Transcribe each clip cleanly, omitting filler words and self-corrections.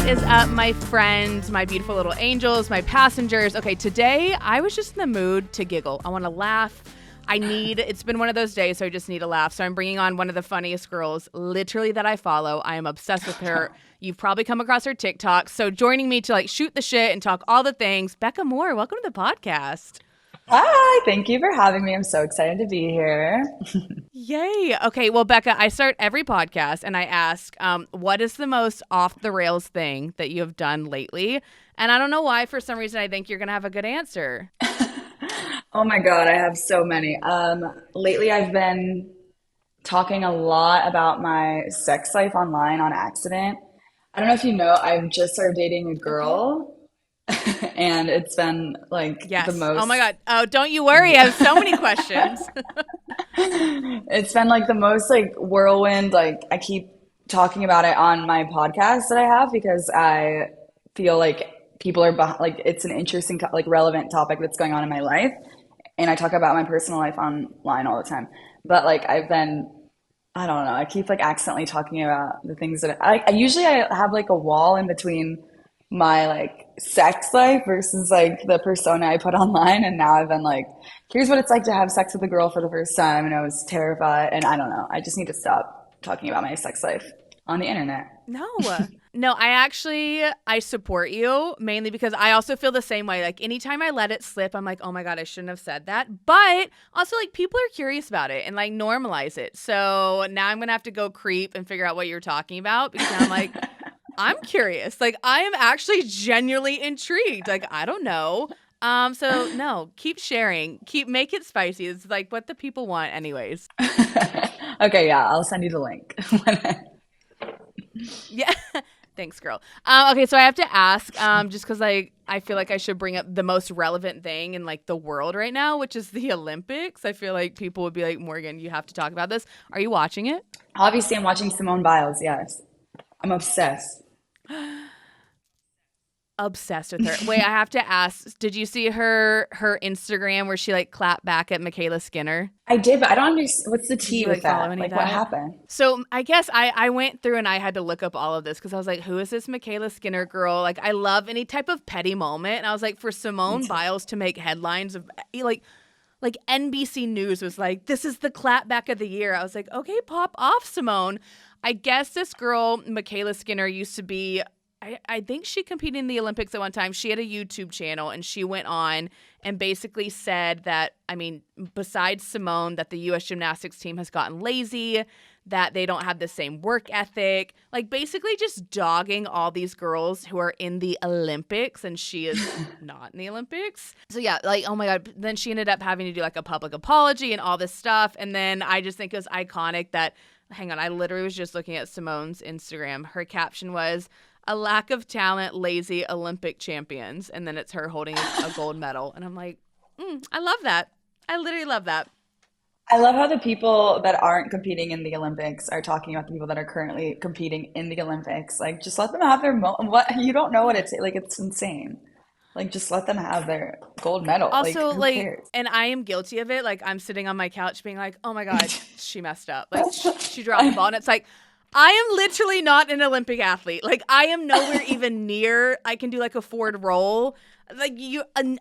What is up, my friends, my beautiful little angels, my passengers? Okay, today I was just in the mood to giggle. I want to laugh. It's been one of those days, so I just need a laugh. So I'm bringing on one of the funniest girls, literally, that I follow. I am obsessed with her. You've probably come across her TikTok. So joining me to shoot the shit and talk all the things, Becca Moore, welcome to the podcast. Hi, thank you for having me. I'm so excited to be here. Yay. Okay, well, Becca, I start every podcast and I ask, what is the most off the rails thing that you have done lately? And I don't know why, for some reason, I think you're going to have a good answer. Oh my God, I have so many. Lately I've been talking a lot about my sex life online on accident. I don't know if you know, I've just started dating a Okay. girl and it's been like the Yes. Oh my most God. Oh, don't you worry. I have so many questions. it's been like the most like whirlwind, like I keep talking about it on my podcast that I have because I feel like people are like it's an interesting like relevant topic that's going on in my life and I talk about my personal life online all the time. But like I've been I don't know, I keep like accidentally talking about the things that I usually I have like a wall in between my like sex life versus like the persona I put online. And now I've been like, here's what it's like to have sex with a girl for the first time. And I was terrified. And I don't know. I just need to stop talking about my sex life on the internet. No. No, I support you mainly because I also feel the same way. Like anytime I let it slip, I'm like, oh my God, I shouldn't have said that. But also like people are curious about it and like normalize it. So now I'm going to have to go creep and figure out what you're talking about because now I'm like, I'm curious. Like I am actually genuinely intrigued. Like I don't know. So no, keep sharing. Make it spicy. It's like what the people want anyways. Okay, yeah, I'll send you the link. Yeah. Thanks, girl. Okay, so I have to ask, just because I feel like I should bring up the most relevant thing in like the world right now, which is the Olympics. I feel like people would be like, Morgan, you have to talk about this. Are you watching it? Obviously, I'm watching Simone Biles. Yes, I'm obsessed. Obsessed with her. Wait, I have to ask, did you see her Instagram where she like clapped back at Michaela Skinner? I did, but I don't understand. What's the Did tea you with like follow that? any of Like, what that? happened? So I guess I went through and I had to look up all of this because I was like, who is this Michaela Skinner girl? Like, I love any type of petty moment. And I was like, for Me Simone too. Biles to make headlines of like NBC News was like, this is the clapback of the year. I was like, okay, pop off, Simone. I guess this girl, Michaela Skinner, used to be, I think she competed in the Olympics at one time. She had a YouTube channel and she went on and basically said that, I mean, besides Simone, that the U.S. gymnastics team has gotten lazy, that they don't have the same work ethic, like basically just dogging all these girls who are in the Olympics and she is not in the Olympics. So yeah, like, oh my God. Then she ended up having to do like a public apology and all this stuff. And then I just think it was iconic that, hang on, I literally was just looking at Simone's Instagram. Her caption was, a lack of talent, lazy Olympic champions. And then it's her holding a gold medal. And I'm like, I love that. I literally love that. I love how the people that aren't competing in the Olympics are talking about the people that are currently competing in the Olympics. Like, just let them have their what you don't know what it's like. It's insane. Like, just let them have their gold medal. Like, Also, who like, cares? and I am guilty of it. Like, I'm sitting on my couch being like, oh my God, she messed up. Like, she dropped the ball. And it's like, I am literally not an Olympic athlete. Like, I am nowhere even near. I can do like a forward roll. Like,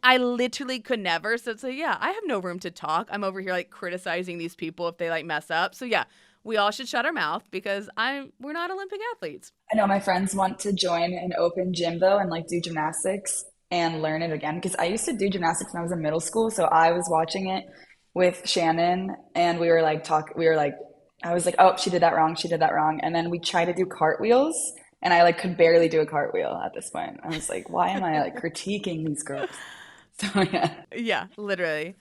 I literally could never. So it's like, yeah, I have no room to talk. I'm over here like criticizing these people if they like mess up. So yeah, we all should shut our mouth because we're not Olympic athletes. I know my friends want to join an open gym though and like do gymnastics and learn it again because I used to do gymnastics when I was in middle school. So I was watching it with Shannon and we were like I was like, oh, she did that wrong, she did that wrong. And then we tried to do cartwheels and I like could barely do a cartwheel at this point. I was like, why am I like critiquing these girls? So yeah. Yeah, literally.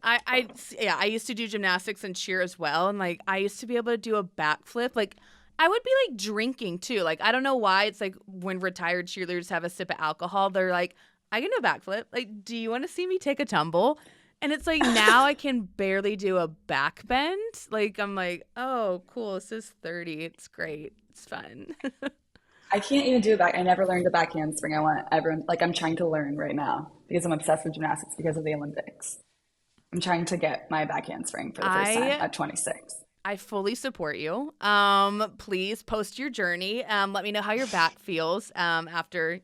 Yeah, I used to do gymnastics and cheer as well. And like, I used to be able to do a backflip. Like, I would be like drinking too. Like, I don't know why. It's like when retired cheerleaders have a sip of alcohol, they're like, I can do a backflip. Like, do you want to see me take a tumble? And it's like now I can barely do a back bend. Like, I'm like, oh, cool. This is 30. It's great. It's fun. I can't even do a back. I never learned a back handspring. I want everyone, like, I'm trying to learn right now because I'm obsessed with gymnastics because of the Olympics. I'm trying to get my back handspring for the first time I at 26. I fully support you. Please post your journey. Let me know how your back feels after,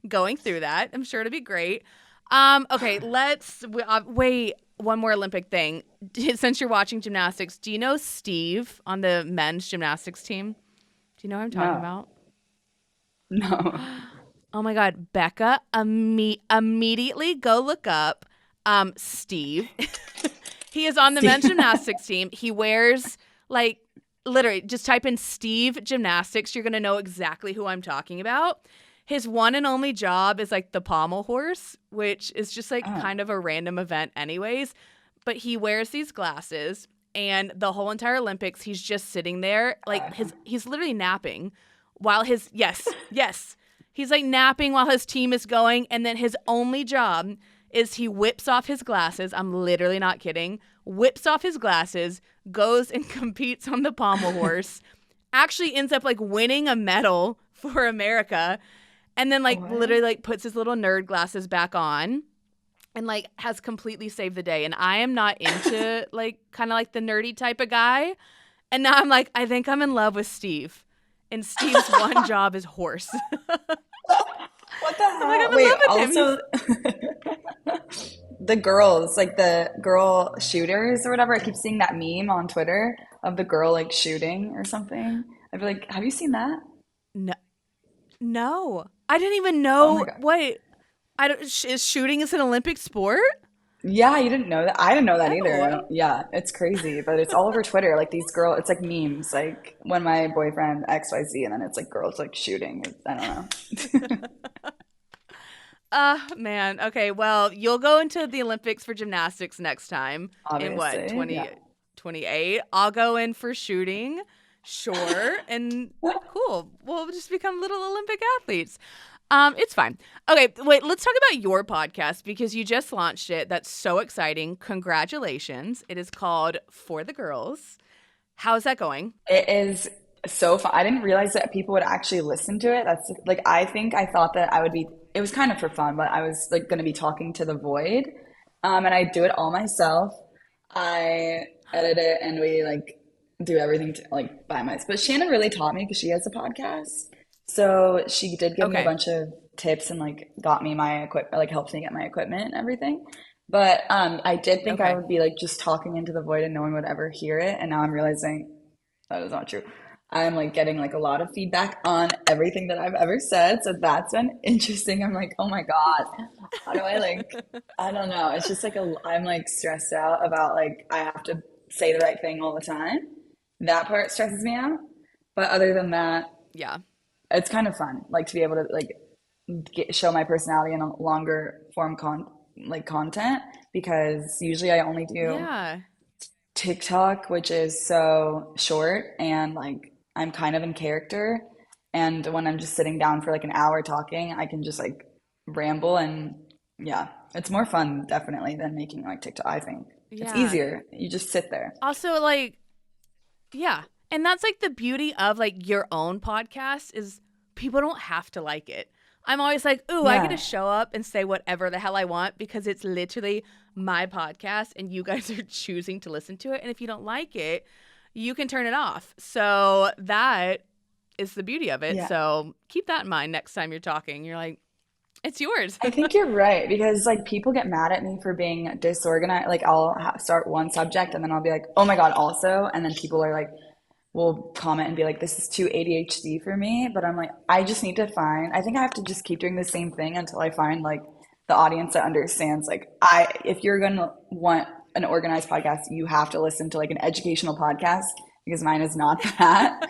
going through that. I'm sure it'll be great. Okay, wait, one more Olympic thing. Since you're watching gymnastics, do you know Steve on the men's gymnastics team? Do you know what I'm talking No, about? no. Oh my God, Becca, immediately go look up Steve. He is on the men's Steve. gymnastics team. He wears like literally just type in Steve gymnastics. You're going to know exactly who I'm talking about. His one and only job is like the pommel horse, which is just like Oh, kind of a random event anyways. But he wears these glasses and the whole entire Olympics he's just sitting there like he's literally napping while yes. He's like napping while his team is going, and then his only job is he whips off his glasses. I'm literally not kidding. Whips off his glasses, goes and competes on the pommel horse, actually ends up like winning a medal for America, and then like what? literally like puts his little nerd glasses back on and like has completely saved the day. And I am not into like kind of like the nerdy type of guy. And now I'm like, I think I'm in love with Steve. And Steve's one job is horse. What the I'm like, hell? I'm in Wait, love with him. also the girls, like the girl shooters or whatever. I keep seeing that meme on Twitter of the girl like shooting or something. I'd be like, have you seen that? No, no, I didn't even Oh my know. God. Wait, I don't. Is shooting is an Olympic sport? Yeah, you didn't know that. I didn't know that either. Oh, Yeah, it's crazy, but it's all over Twitter. Like these girl, it's like memes. Like when my boyfriend XYZ, and then it's like girls like shooting. I don't know. man. Okay, well, you'll go into the Olympics for gymnastics next time in what, Obviously, yeah. 2028. I'll go in for shooting. Sure. And cool. We'll just become little Olympic athletes. It's fine. Okay, wait, let's talk about your podcast because you just launched it. That's so exciting. Congratulations. It is called For the Girls. How's that going? It is so fun. I didn't realize that people would actually listen to it. That's like I thought that I would be. It was kind of for fun, but I was like going to be talking to the void, and I do it all myself. I edit it, and we like do everything to, like by myself. But Shannon really taught me because she has a podcast, so she did give me a Okay. bunch of tips and like got me my equipment, like helped me get my equipment and everything. But I did think I Okay. would be like just talking into the void and no one would ever hear it, and now I'm realizing that is not true. I'm like getting like a lot of feedback on everything that I've ever said. So that's been interesting. I'm like, oh my God, how do I like, I don't know. It's just like I'm like stressed out about like I have to say the right thing all the time. That part stresses me out. But other than that, Yeah. it's kind of fun, like to be able to like show my personality in a longer form content because usually I only do Yeah. TikTok, which is so short and like I'm kind of in character. And when I'm just sitting down for like an hour talking, I can just like ramble and yeah, it's more fun definitely than making like TikTok, I think. It's Yeah. easier. You just sit there. Also, like, yeah. And that's like the beauty of like your own podcast is people don't have to like it. I'm always like, ooh, I get to Yeah. show up and say whatever the hell I want because it's literally my podcast and you guys are choosing to listen to it. And if you don't like it, you can turn it off. So that is the beauty of it. Yeah. So keep that in mind next time you're talking. You're like, it's yours. I think you're right because like people get mad at me for being disorganized. Like I'll start one subject and then I'll be like, "Oh my God, also." And then people are like will comment and be like, "This is too ADHD for me." But I'm like, I just need to find. I think I have to just keep doing the same thing until I find like the audience that understands like if you're going to want an organized podcast, you have to listen to like an educational podcast because mine is not that.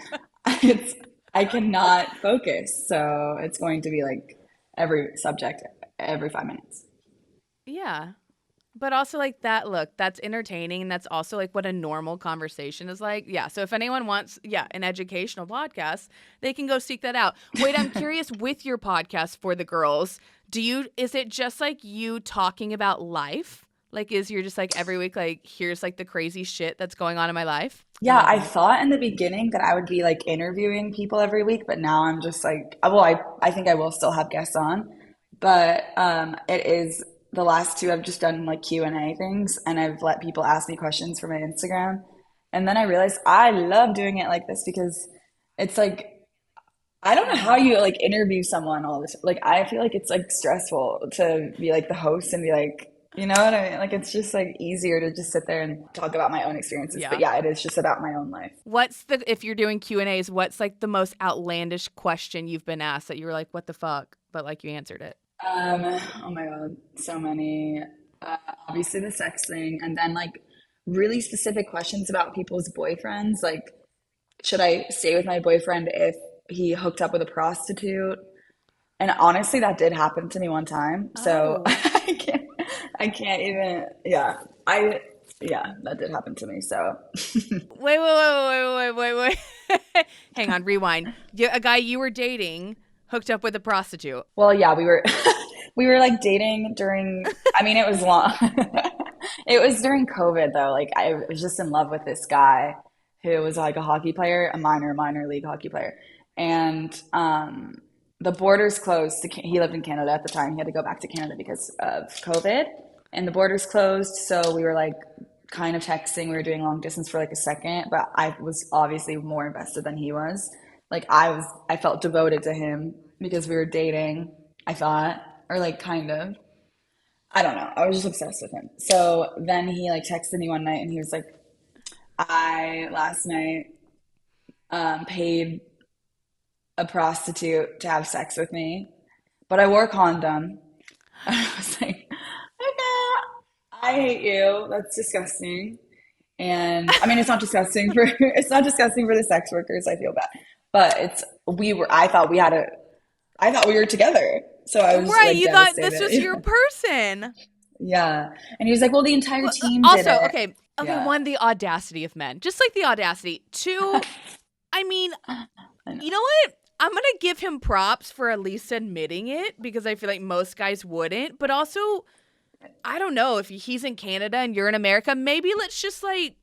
It's I cannot focus. So it's going to be like every subject every 5 minutes. Yeah. But also like that look, that's entertaining and that's also like what a normal conversation is like. Yeah. So if anyone wants, yeah, an educational podcast, they can go seek that out. Wait, I'm curious with your podcast for the girls, is it just like you talking about life? Like is you're just like every week like here's like the crazy shit that's going on in my life? I Yeah, love I that. thought in the beginning that I would be like interviewing people every week, but now I'm just like, I think I will still have guests on, but it is the last two I've just done like Q&A things, and I've let people ask me questions for my Instagram. And then I realized I love doing it like this because it's like I don't know how you like interview someone all this. Like I feel like it's like stressful to be like the host and be like, you know what I mean? Like it's just like easier to just sit there and talk about my own experiences. But Yeah. yeah, it is just about my own life. What's the if you're doing Q&As, what's like the most outlandish question you've been asked that you were like, what the fuck? But like you answered it. Oh my God, so many. Uh, Obviously the sex thing, and then like really specific questions about people's boyfriends. Like, should I stay with my boyfriend if he hooked up with a prostitute? And honestly, that did happen to me one time. So Oh. I can't even, yeah, that did happen to me. So, Wait. Hang on, rewind. A guy you were dating hooked up with a prostitute. well, yeah, we were, we were like dating I mean, it was long. It was during COVID though. Like I was just in love with this guy who was like a hockey player, a minor league hockey player. And, the borders closed. He lived in Canada at the time. He had to go back to Canada because of COVID, and the borders closed. So we were like kind of texting. We were doing long distance for like a second, but I was obviously more invested than he was. Like I felt devoted to him because we were dating, I thought, or like kind of. I don't know. I was just obsessed with him. So then he like texted me one night and he was like, I last night paid a prostitute to have sex with me, but I wore a condom. I was like, okay, I hate you. That's disgusting. And I mean, it's not disgusting for it's not disgusting for the sex workers. I feel bad, but I thought we were together. So I was Right, like you thought this was devastated. your person. Yeah. And he was like, well, the entire Well, team did also, it. okay, Yeah. one, the audacity of men. Just like the audacity. Two, I mean, I know. you know what? I'm going to give him props for at least admitting it because I feel like most guys wouldn't. But also, I don't know if he's in Canada and you're in America. Maybe let's just like,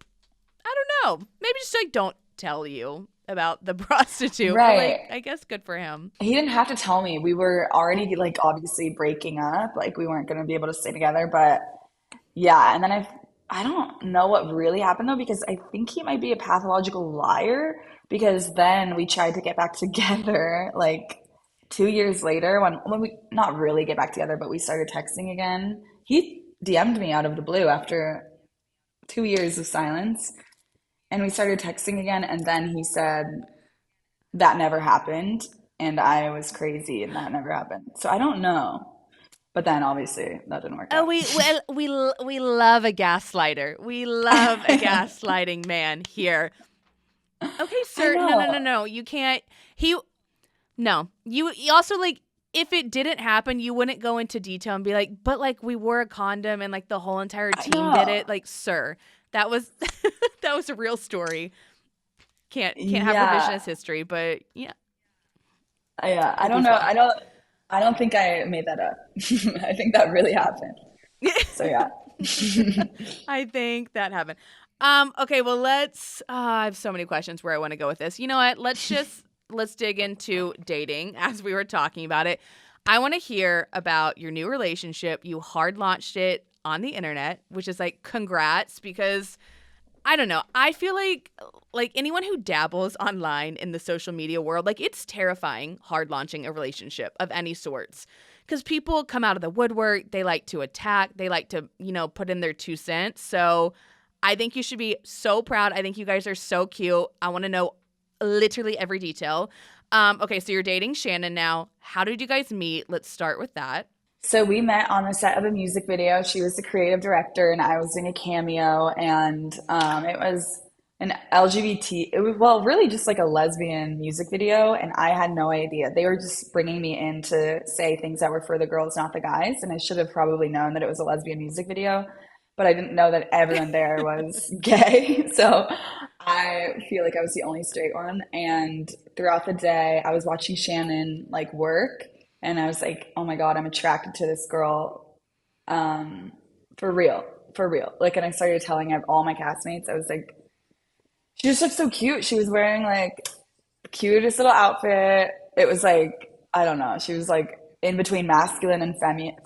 I don't know. Maybe just like don't tell you about the prostitute. But like, Right. I guess good for him. He didn't have to tell me. We were already like obviously breaking up. Like we weren't going to be able to stay together, but yeah, and then I don't know what really happened though because I think he might be a pathological liar because then we tried to get back together like 2 years later when we not really get back together, but we started texting again. He DM'd me out of the blue after 2 years of silence and we started texting again and then he said that never happened and I was crazy and that never happened. So I don't know. But then obviously that didn't work Oh, out. we love a gaslighter. We love a gaslighting man here. Okay, I sir. know. No. You can't. He. No. You also like. If it didn't happen, you wouldn't go into detail and be like, but like we wore a condom and like the whole entire I team did know. it. Like, sir, that was that was a real story. Can't have Yeah. revisionist history, but yeah, Yeah. I it'd be don't know. fun. I don't think I made that up. I think that really happened. So yeah. I think that happened. Okay, well I have so many questions where I want to go with this. You know what? Let's dig into dating as we were talking about it. I want to hear about your new relationship. You hard launched it on the internet, which is like congrats because I don't know. I feel like anyone who dabbles online in the social media world, like it's terrifying hard launching a relationship of any sorts. Because people come out of the woodwork, they like to attack, they like to, put in their 2 cents. So I think you should be so proud. I think you guys are so cute. I want to know literally every detail. Okay, so you're dating Shannon now. How did you guys meet? Let's start with that. So we met on the set of a music video. She was the creative director, and I was doing a cameo. And it was an LGBT. It was well, really just like a lesbian music video, and I had no idea. They were just bringing me in to say things that were for the girls, not the guys. And I should have probably known that it was a lesbian music video, but I didn't know that everyone there was gay. So I feel like I was the only straight one. And throughout the day, I was watching Shannon like work. And I was like, oh my God, I'm attracted to this girl for real, for real. Like, and I started telling all my castmates, I was like, she just looked so cute. She was wearing like the cutest little outfit. It was like, I don't know, she was like in between masculine and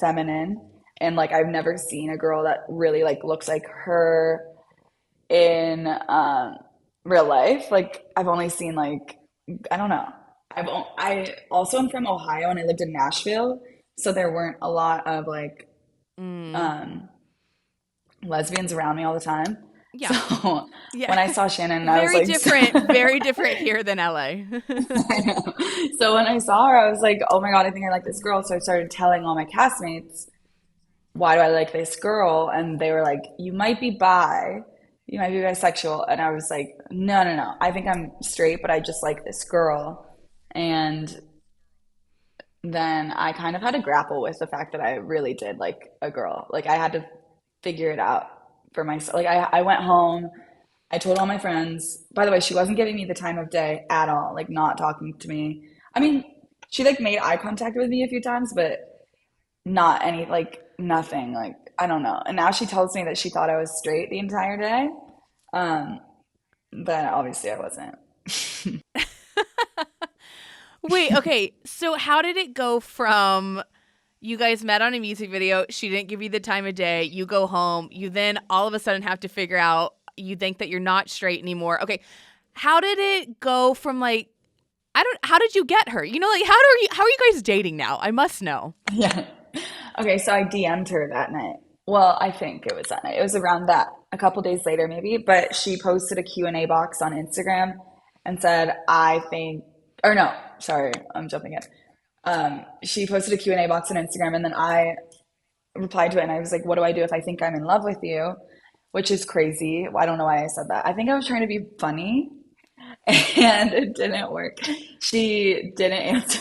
feminine. And like, I've never seen a girl that really like looks like her. in real life. Like I've only seen like I don't know. I also am from Ohio and I lived in Nashville, so there weren't a lot of like Mm. um, lesbians around me all the time. Yeah. So Yeah. when I saw Shannon, I was like, so, Very different here than LA. I know. So when I saw her, I was like, oh my God, I think I like this girl. So I started telling all my castmates, why do I like this girl? And they were like, you might be bi, you might be bisexual. And I was like, no, no, no. I think I'm straight, but I just like this girl. And then I kind of had to grapple with the fact that I really did like a girl. Like I had to figure it out for myself. Like I went home, I told all my friends. By the way, she wasn't giving me the time of day at all, like not talking to me. I mean, she like made eye contact with me a few times, but not any like nothing. Like I don't know. And now she tells me that she thought I was straight the entire day. Um, but obviously I wasn't. Wait, okay. So how did it go from you guys met on a music video, she didn't give you the time of day, you go home, you then all of a sudden have to figure out you think that you're not straight anymore. Okay. How did it go from like how did you get her? You know, like how are you guys dating now? I must know. Yeah. Okay, so I DM'd her that night. Well, I think it was that night. It was around that, a couple days later maybe, but she posted a Q&A box on Instagram and said, I think, or no, sorry, I'm jumping in. She posted a Q&A box on Instagram and then I replied to it and I was like, what do I do if I think I'm in love with you? Which is crazy. I don't know why I said that. I think I was trying to be funny and it didn't work. She didn't answer.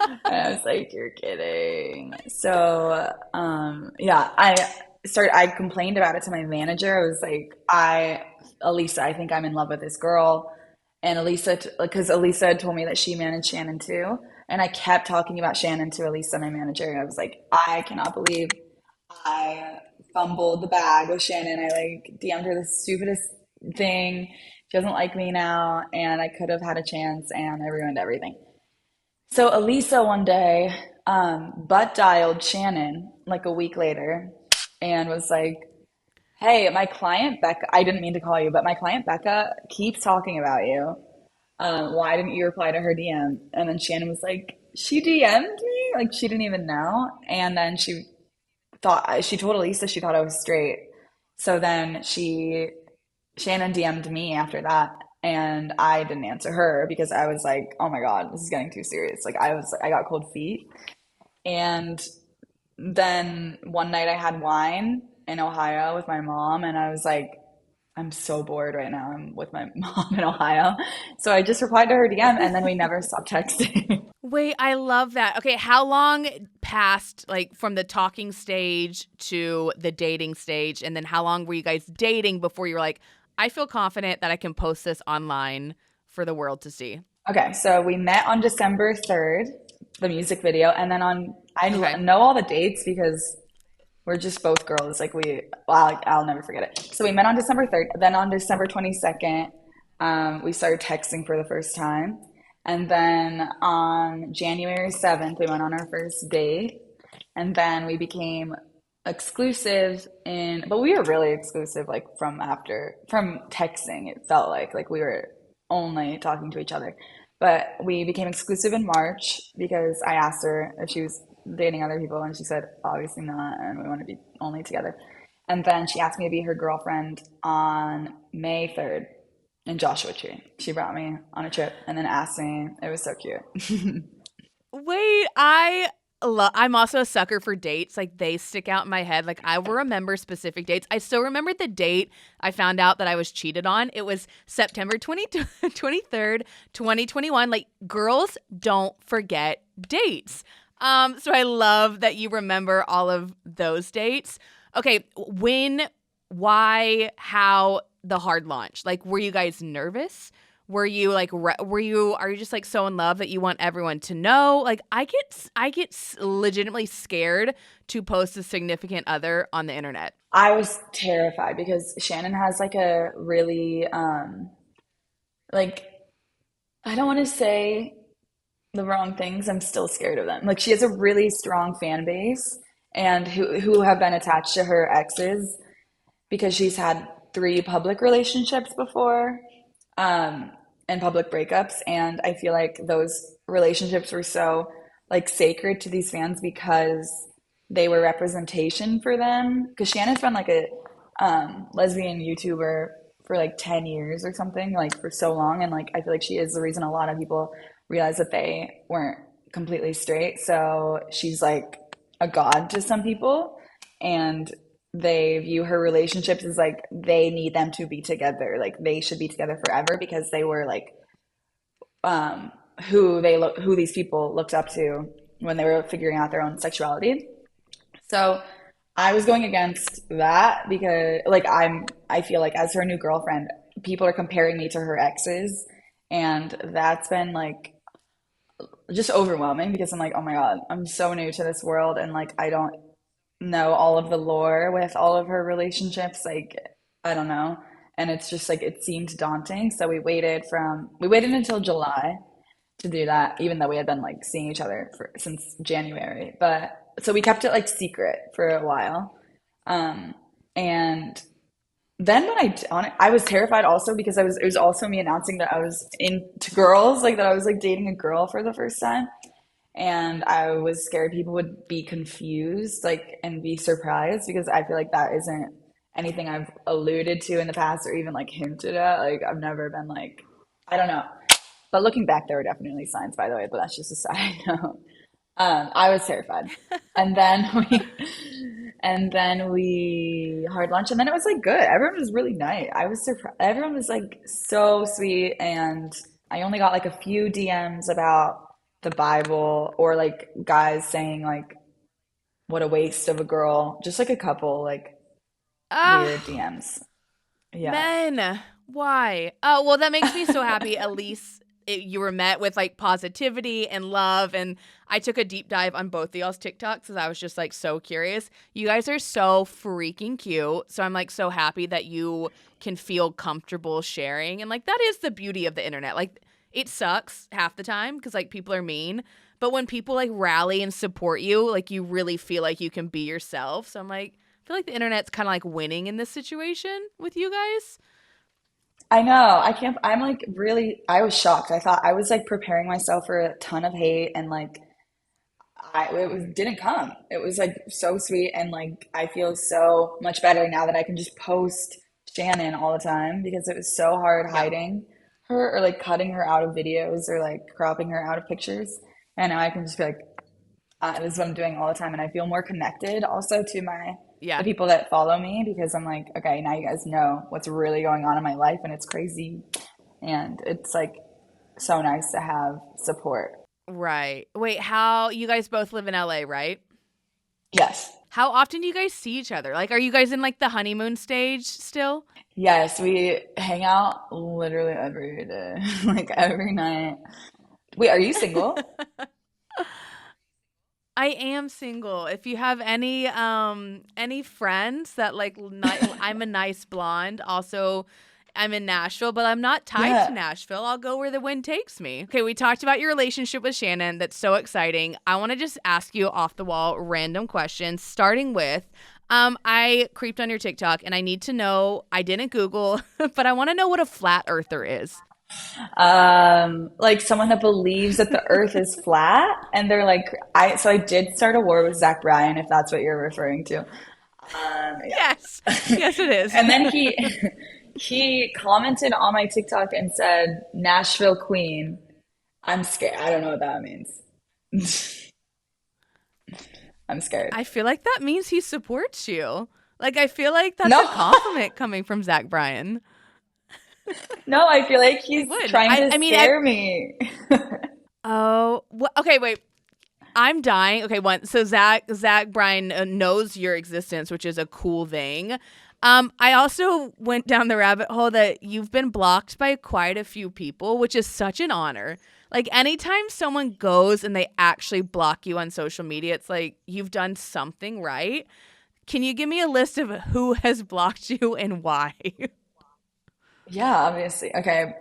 And I was like, you're kidding. So, yeah, I complained about it to my manager. I was like, Elisa, I think I'm in love with this girl. And Elisa, because Elisa had told me that she managed Shannon too. And I kept talking about Shannon to Elisa, my manager. And I was like, I cannot believe I fumbled the bag with Shannon. I like DM'd her the stupidest thing. She doesn't like me now. And I could have had a chance and I ruined everything. So Elisa one day butt dialed Shannon like a week later and was like, hey, my client Becca, I didn't mean to call you, but my client Becca keeps talking about you. Why didn't you reply to her DM? And then Shannon was like, she DM'd me? Like she didn't even know. And then she told Elisa she thought I was straight. So then Shannon DM'd me after that, and I didn't answer her because I was like, "Oh my God, this is getting too serious." Like I got cold feet. And then one night I had wine in Ohio with my mom, and I was like, "I'm so bored right now. I'm with my mom in Ohio." So I just replied to her DM, and then we never stopped texting. Wait, I love that. Okay, how long passed like from the talking stage to the dating stage, and then how long were you guys dating before you were like, I feel confident that I can post this online for the world to see? Okay, so we met on December 3rd, the music video, and then Okay. know all the dates because we're just both girls. Like well, I'll never forget it. So we met on December 3rd. Then on December 22nd, we started texting for the first time. And then on January 7th, we went on our first date. And then we became exclusive but we were really exclusive, like from texting, it felt like we were only talking to each other. But we became exclusive in March because I asked her if she was dating other people, and she said, obviously not, and we want to be only together. And then she asked me to be her girlfriend on May 3rd in Joshua Tree. She brought me on a trip and then asked me. It was so cute. Wait, I'm also a sucker for dates. Like they stick out in my head. Like I will remember specific dates. I still remember the date I found out that I was cheated on. It was September 23rd, 2021. Like girls don't forget dates. So I love that you remember all of those dates. Okay, when, why, how, the hard launch? Like were you guys nervous? Were you like, are you just like so in love that you want everyone to know? Like I get legitimately scared to post a significant other on the internet. I was terrified because Shannon has like a really like I don't want to say the wrong things. I'm still scared of them. Like she has a really strong fan base and who have been attached to her exes because she's had three public relationships before, um, and public breakups. And I feel like those relationships were so like sacred to these fans because they were representation for them. Because Shannon's been like a lesbian YouTuber for like 10 years or something, like for so long. And like I feel like she is the reason a lot of people realize that they weren't completely straight. So she's like a god to some people. And they view her relationships as like they need them to be together. Like they should be together forever because they were like um, who these people looked up to when they were figuring out their own sexuality. So I was going against that because like I feel like as her new girlfriend, people are comparing me to her exes, and that's been like just overwhelming because I'm like, oh my God, I'm so new to this world and like I don't know all of the lore with all of her relationships. Like I don't know. And it's just like it seemed daunting. So we waited until July to do that, even though we had been like seeing each other since January. But so we kept it like secret for a while. Um, and then when I was terrified also because it was also me announcing that I was into girls, like that I was like dating a girl for the first time. And I was scared people would be confused, like, and be surprised because I feel like that isn't anything I've alluded to in the past or even like hinted at. Like, I've never been like, I don't know. But looking back, there were definitely signs, by the way, but that's just a side note. I was terrified. And then we hard lunch, and then it was like good. Everyone was really nice. I was surprised. Everyone was like so sweet, and I only got like a few DMs about the Bible or like guys saying like what a waste of a girl. Just like a couple like weird Ah, DMs. Yeah. men, why? Oh, well, that makes me so happy. At least you were met with like positivity and love. And I took a deep dive on both of y'all's TikToks because I was just like so curious. You guys are so freaking cute. So I'm like so happy that you can feel comfortable sharing. And like that is the beauty of the internet. Like it sucks half the time because like people are mean. But when people like rally and support you, like you really feel like you can be yourself. So I'm like, I feel like the internet's kind of like winning in this situation with you guys. I know. I can't, I'm like really, I was shocked. I thought I was like preparing myself for a ton of hate and like didn't come. It was like so sweet and like I feel so much better now that I can just post Shannon all the time because it was so hard Yep. hiding her or like cutting her out of videos or like cropping her out of pictures. And now I can just be like, this is what I'm doing all the time, and I feel more connected also to the Yeah. people that follow me because I'm like, okay, now you guys know what's really going on in my life, and it's crazy, and it's like so nice to have support. Right. Wait, how you guys both live in LA, right? Yes. How often do you guys see each other? Like, are you guys in like the honeymoon stage still? Yes, we hang out literally every day, like every night. Wait, are you single? I am single. If you have any friends that like I'm a nice blonde. Also, I'm in Nashville, but I'm not tied to Yeah. Nashville. I'll go where the wind takes me. Okay, we talked about your relationship with Shannon. That's so exciting. I want to just ask you off the wall random questions, starting with I creeped on your TikTok and I need to know, I didn't Google, but I want to know what a flat earther is. Like someone that believes that the earth is flat and they're like so I did start a war with Zach Bryan, if that's what you're referring to. Yes. Yeah. Yes, it is. And then he commented on my TikTok and said, Nashville Queen. I'm scared. I don't know what that means. I'm scared. I feel like that means he supports you. Like, I feel like that's a No, compliment coming from Zach Bryan. no, I feel like He he's would. trying to I mean, scare me. oh, okay, wait. I'm dying. Okay, one. So Zach Bryan knows your existence, which is a cool thing. I also went down the rabbit hole that you've been blocked by quite a few people, which is such an honor. Like anytime someone goes and they actually block you on social media, it's like you've done something right. Can you give me a list of who has blocked you and why? Yeah, obviously. Okay.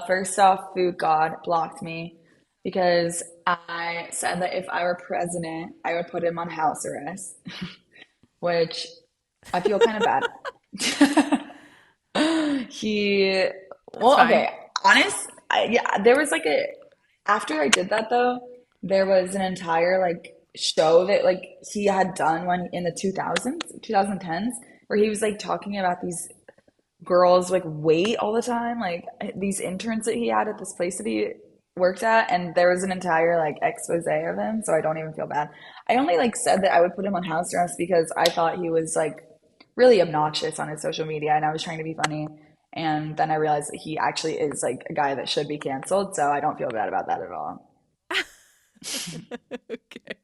First off, Food God blocked me because I said that if I were president, I would put him on house arrest, which I feel kind of bad. He, That's well, fine. okay, yeah, there was like after I did that though, there was an entire like show that like he had done when in the 2000s, 2010s, where he was like talking about these girls like wait all the time, like these interns that he had at this place that he worked at, and there was an entire like expose of him, so I don't even feel bad. I only like said that I would put him on house arrest because I thought he was like really obnoxious on his social media and I was trying to be funny. And then I realized that he actually is like a guy that should be canceled, so I don't feel bad about that at all. Okay.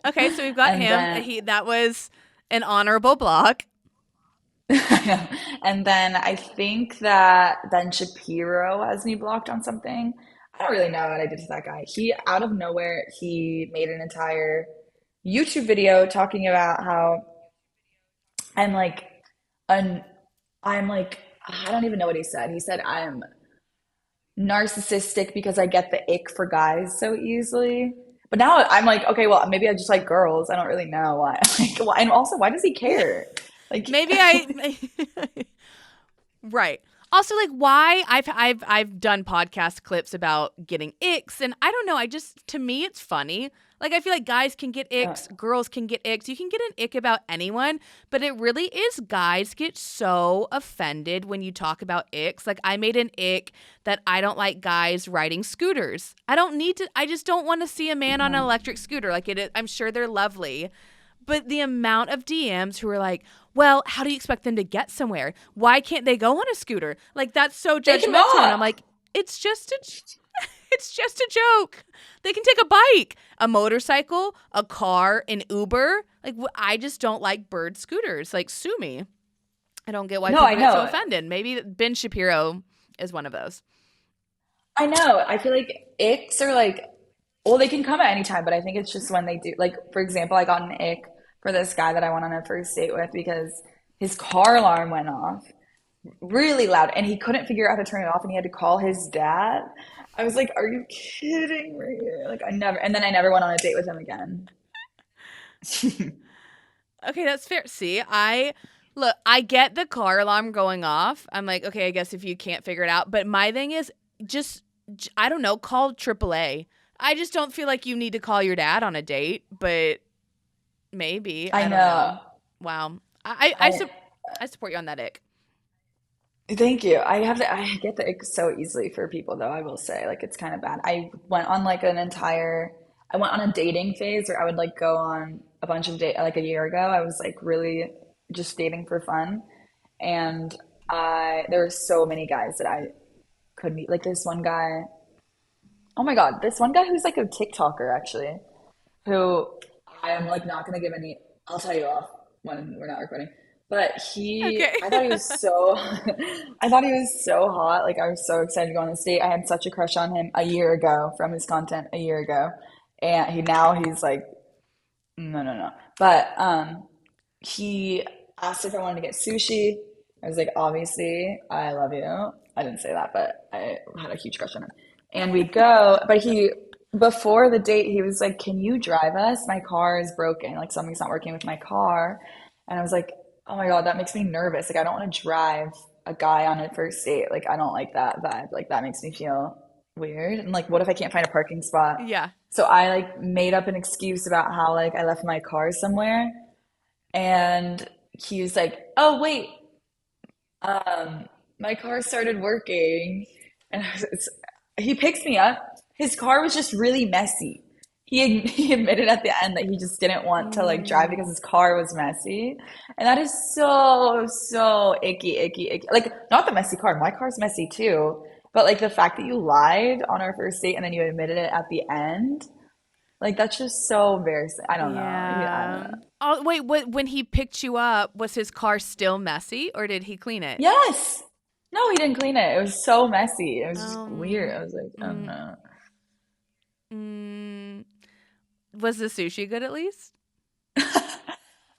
Okay, so we've got And him. then That was an honorable block. and then I think that Ben Shapiro has me blocked on something. I don't really know what I did to that guy. He out of nowhere, he made an entire YouTube video talking about how I'm like an I'm like I don't even know what he said. He said I'm narcissistic because I get the ick for guys so easily. But now I'm like, okay, well, maybe I just like girls. I don't really know why. Like, why, and also, why does he care? Like, Maybe I Right. Also, like, why I've done podcast clips about getting icks, and I don't know. I just to me it's funny. Like, I feel like guys can get uh, icks, girls can get icks. You can get an ick about anyone, but it really is guys get so offended when you talk about icks. Like, I made an ick that I don't like guys riding scooters. I don't need to. I just don't want to see a man on an uh, electric scooter. Like, I'm sure they're lovely, but the amount of DMs who are like, well, how do you expect them to get somewhere? Why can't they go on a scooter? Like, that's so take him judgmental. And I'm off. like, it's just a it's just a joke. They can take a bike, a motorcycle, a car, an Uber. Like, I just don't like bird scooters. Like, sue me. I don't get why No, I people get so know. offended. Maybe Ben Shapiro is one of those. I know. I feel like icks are like, well, they can come at any time, but I think it's just when they do. Like, for example, I got an ick for this guy that I went on a first date with because his car alarm went off really loud and he couldn't figure out how to turn it off and he had to call his dad. I was like, are you kidding me? Like, and then I never went on a date with him again. Okay, that's fair. See, I get the car alarm going off. I'm like, okay, I guess if you can't figure it out. But my thing is just, I don't know, call AAA. I just don't feel like you need to call your dad on a date, but maybe. I I don't know. know. Wow. I I support you on that ick. Thank you. I get the ick so easily for people though, I will say. Like it's kind of bad. I went on a dating phase where I would like go on a bunch of date like a year ago. I was like really just dating for fun. And I there were so many guys that I could meet. Like this one guy, oh my God, this one guy who's like a TikToker actually, who I am like not gonna give any. I'll tell you off when we're not recording. But Okay. I thought he was so, I thought he was so hot. Like I was so excited to go on this date. I had such a crush on him a year ago from his content a year ago, and he's like, no, no, no. But he asked if I wanted to get sushi. I was like, obviously, I love you. I didn't say that, but I had a huge crush on him. And we go, but before the date, he was like, can you drive us? My car is broken. Like something's not working with my car. And I was like, oh my God, that makes me nervous. Like, I don't want to drive a guy on a first date. Like, I don't like that vibe. Like, that makes me feel weird. And like, what if I can't find a parking spot? Yeah. So I like made up an excuse about how like I left my car somewhere. And he was like, oh, wait, um, my car started working, and he picks me up. His car was just really messy. He admitted at the end that he just didn't want to like drive because Mm, his car was messy, and that is so icky, icky, icky. Like not the messy car. My car's messy too, but like the fact that you lied on our first date and then you admitted it at the end, like that's just so embarrassing. I don't know. I don't yeah. know. Oh, wait, when he picked you up, was his car still messy or did he clean it? Yes. No, he didn't clean it. It was so messy. It was just weird. Um, I was like, oh mm, no. mm, was the sushi good at least?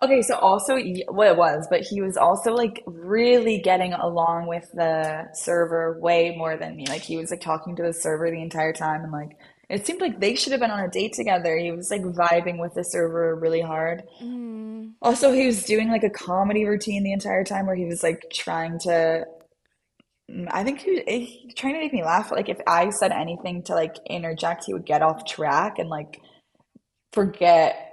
Okay, so also, well, it was, but he was also like really getting along with the server way more than me. Like he was like talking to the server the entire time, and like it seemed like they should have been on a date together. He was like vibing with the server really hard. Mm, Also, he was doing like a comedy routine the entire time where he was like trying to I think he trying to make me laugh. Like if I said anything to like interject, he would get off track and like forget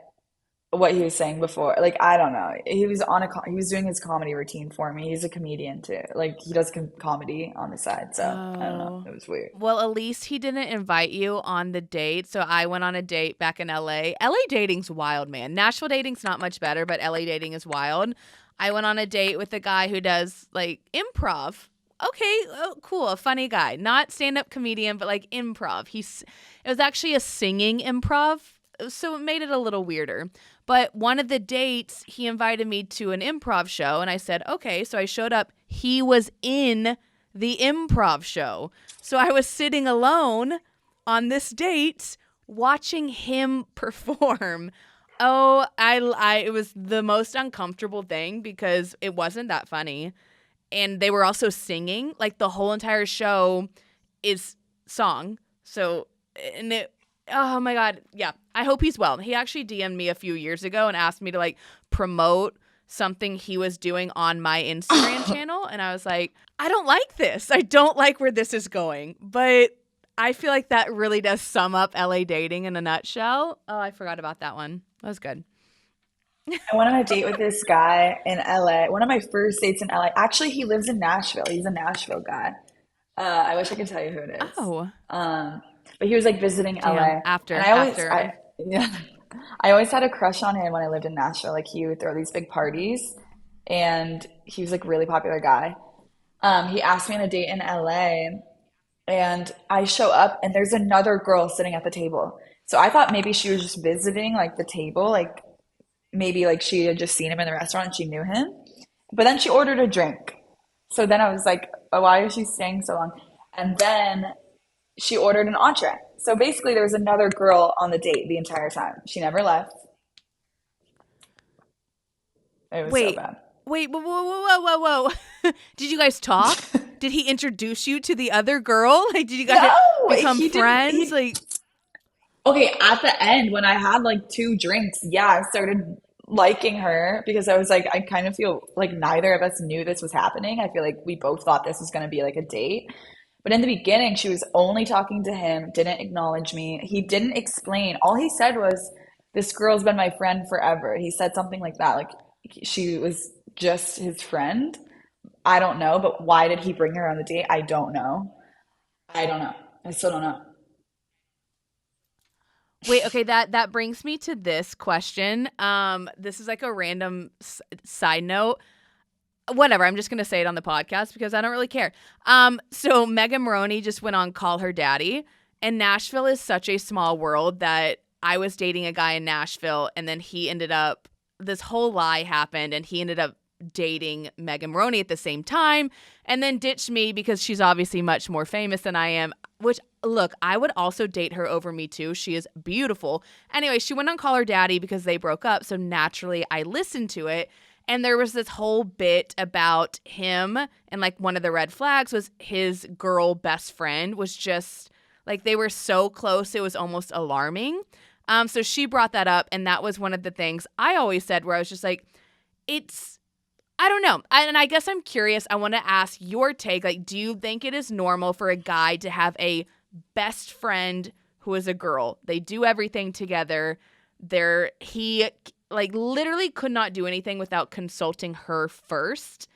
what he was saying before. Like I don't know. He was doing his comedy routine for me. He's a comedian too. Like he does comedy on the side. So I don't know. Oh. It was weird. Well, at least he didn't invite you on the date. So I went on a date back in LA. LA dating's wild, man. Nashville dating's not much better, but LA dating is wild. I went on a date with a guy who does like improv. Okay, oh, cool, a funny guy. Not stand-up comedian, but like improv. It was actually a singing improv, so it made it a little weirder. But one of the dates, he invited me to an improv show, and I said, okay. So I showed up. He was in the improv show. So I was sitting alone on this date watching him perform. Oh, it was the most uncomfortable thing because it wasn't that funny. And they were also singing. Like the whole entire show is song. So, and it, oh my God. Yeah. I hope he's well. He actually DM'd me a few years ago and asked me to like promote something he was doing on my Instagram channel. And I was like, I don't like this. I don't like where this is going. But I feel like that really does sum up LA dating in a nutshell. Oh, I forgot about that one. That was good. I went on a date with this guy in LA. One of my first dates in LA. Actually, he lives in Nashville. He's a Nashville guy. I wish I could tell you who it is. Oh, Um, but he was like visiting damn. LA, and After. yeah, I always had a crush on him when I lived in Nashville. Like he would throw these big parties, and he was like a really popular guy. He asked me on a date in LA, and I show up, and there's another girl sitting at the table. So I thought maybe she was just visiting like the table, like maybe like she had just seen him in the restaurant and she knew him. But then she ordered a drink. So then I was like, oh, why is she staying so long? And then she ordered an entree. So basically there was another girl on the date the entire time. She never left. It was so Wait, bad. wait, whoa, whoa, whoa, whoa, whoa, whoa. Did you guys talk? Did he introduce you to the other girl? Like, did you guys No, become he didn't. friends? Like, Okay, at the end when I had like two drinks, yeah, I started liking her because I was like, I kind of feel like neither of us knew this was happening. I feel like we both thought this was going to be like a date. But in the beginning, she was only talking to him, didn't acknowledge me. He didn't explain. All he said was, this girl's been my friend forever. He said something like that. Like she was just his friend. I don't know, but why did he bring her on the date? I don't know. I don't know. I still don't know. wait, okay, that brings me to this question. This is like a random side note. Whatever, I'm just gonna say it on the podcast because I don't really care. So Megan Moroney just went on Call Her Daddy, and Nashville is such a small world that I was dating a guy in Nashville, and then this whole lie happened, and he ended up dating Megan Moroney at the same time, and then ditched me because she's obviously much more famous than I am. Which, look, I would also date her over me too. She is beautiful. Anyway, she went on Call Her Daddy because they broke up, so naturally I listened to it. And there was this whole bit about him, and like one of the red flags was his girl best friend was just like they were so close it was almost alarming. So she brought that up, and that was one of the things I always said where I was just like, it's I don't know. And I guess I'm curious. I want to ask your take. Like, do you think it is normal for a guy to have a best friend who is a girl? They do everything together. He like literally could not do anything without consulting her first.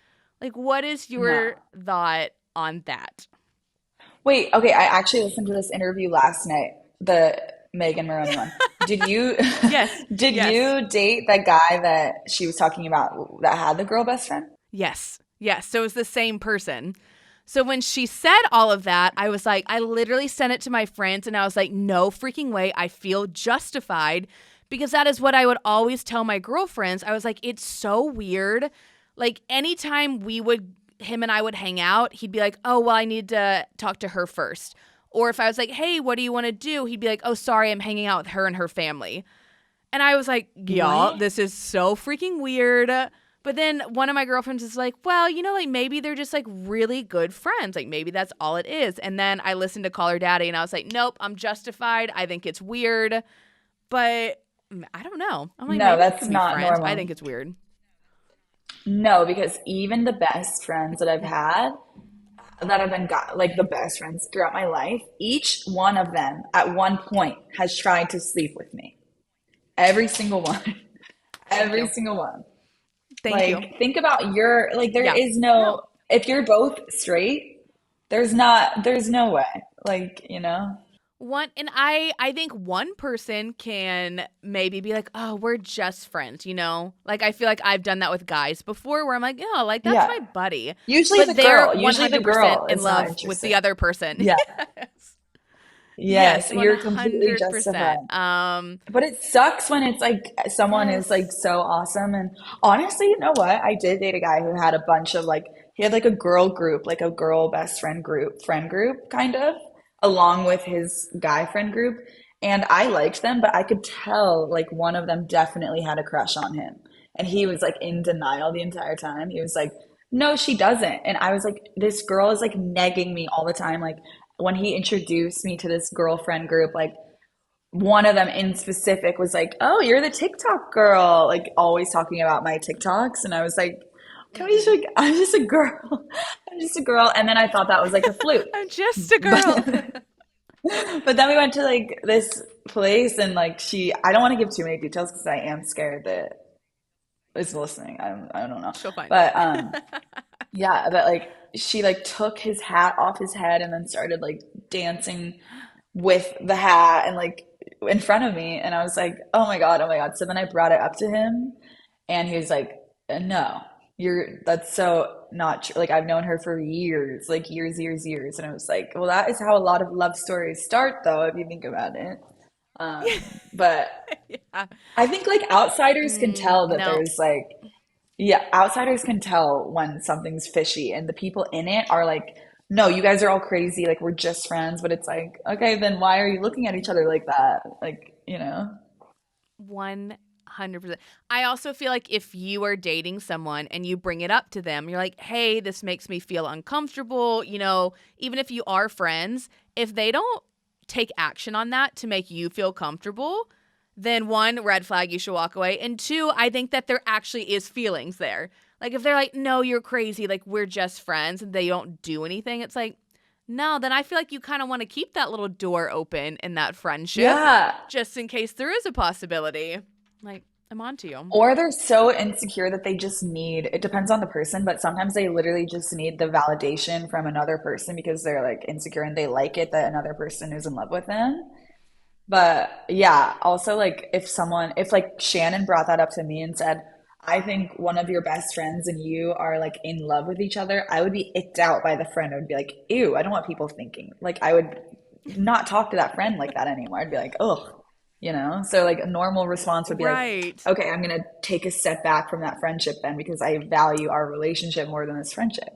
Like, what is No. your thought on that? Wait, okay, I actually listened to this interview last night, the Megan Maroney one. Did you Yes. did Yes. you date that guy that she was talking about that had the girl best friend? Yes. Yes. So it was the same person. So when she said all of that, I was like, I literally sent it to my friends and I was like, no freaking way. I feel justified because that is what I would always tell my girlfriends. I was like, it's so weird. Like anytime him and I would hang out, he'd be like, oh, well, I need to talk to her first. Or if I was like, hey, what do you want to do? He'd be like, oh, sorry, I'm hanging out with her and her family. And I was like, y'all, What? this is so freaking weird. But then one of my girlfriends is like, well, like maybe they're just like really good friends. Like maybe that's all it is. And then I listened to Call Her Daddy and I was like, nope, I'm justified. I think it's weird. But I don't know. I'm like, No, maybe they that's could be not friends. I normal. think it's weird. No, because even the best friends that I've had, that have been got like the best friends throughout my life, each one of them at one point has tried to sleep with me. Every single one. Thank Every you. single one. Thank you. Like, think about your, like, there Yeah. is No. no, if you're both straight, there's no way. Like, you know? One and I think one person can maybe be like, "Oh, we're just friends," you know? Like I feel like I've done that with guys before where I'm like, "Yeah, like that's Yeah. my buddy." But they're Usually the 100% girl in is not love with the interested. other person. Yeah. Yes. Yes, Yes, you're completely 100%. justified. But it sucks when it's like someone is like Yes. so awesome. And honestly, you know what? I did date a guy who had a bunch of like, he had like a girl group, like a girl best friend group, kind of, along with his guy friend group. And I liked them, but I could tell like one of them definitely had a crush on him. And he was like in denial the entire time. He was like, no, she doesn't. And I was like, this girl is like negging me all the time. Like, when he introduced me to this girlfriend group, like one of them in specific was like, "Oh, you're the TikTok girl," like always talking about my TikToks, and I was like, "Can we just Mhm. like, I'm just a girl, I'm just a girl," and then I thought that was like a fluke, I'm just a girl. but but then we went to like this place, and like I don't want to give too many details because I am scared that is listening. I don't know, She'll find out. but yeah, but like she like took his hat off his head and then started like dancing with the hat and like in front of me, and I was like, oh my God, oh my God. So then I brought it up to him and he was like, no, that's so not true. Like I've known her for years, like years. And I was like, well, that is how a lot of love stories start though, if you think about it. But Yeah. I think like outsiders can tell that No. there's like, yeah, outsiders can tell when something's fishy, and the people in it are like, no, you guys are all crazy. Like, we're just friends. But it's like, okay, then why are you looking at each other like that? Like, you know? 100%. I also feel like if you are dating someone and you bring it up to them, you're like, hey, this makes me feel uncomfortable. You know, even if you are friends, if they don't take action on that to make you feel comfortable, then one, red flag, you should walk away. And two, I think that there actually is feelings there. Like if they're like, no, you're crazy, like we're just friends and they don't do anything, it's like, no, then I feel like you kind of want to keep that little door open in that friendship Yeah. just in case there is a possibility. Like, I'm on to you. Or they're so insecure that they just need, it depends on the person, but sometimes they literally just need the validation from another person because they're like insecure and they like it that another person is in love with them. But yeah, also like if like Shannon brought that up to me and said, I think one of your best friends and you are like in love with each other, I would be icked out by the friend. I would be like, ew, I don't want people thinking. Like I would not talk to that friend like that anymore. I'd be like, ugh, you know? So like a normal response would be like, Right. okay, I'm gonna take a step back from that friendship then because I value our relationship more than this friendship.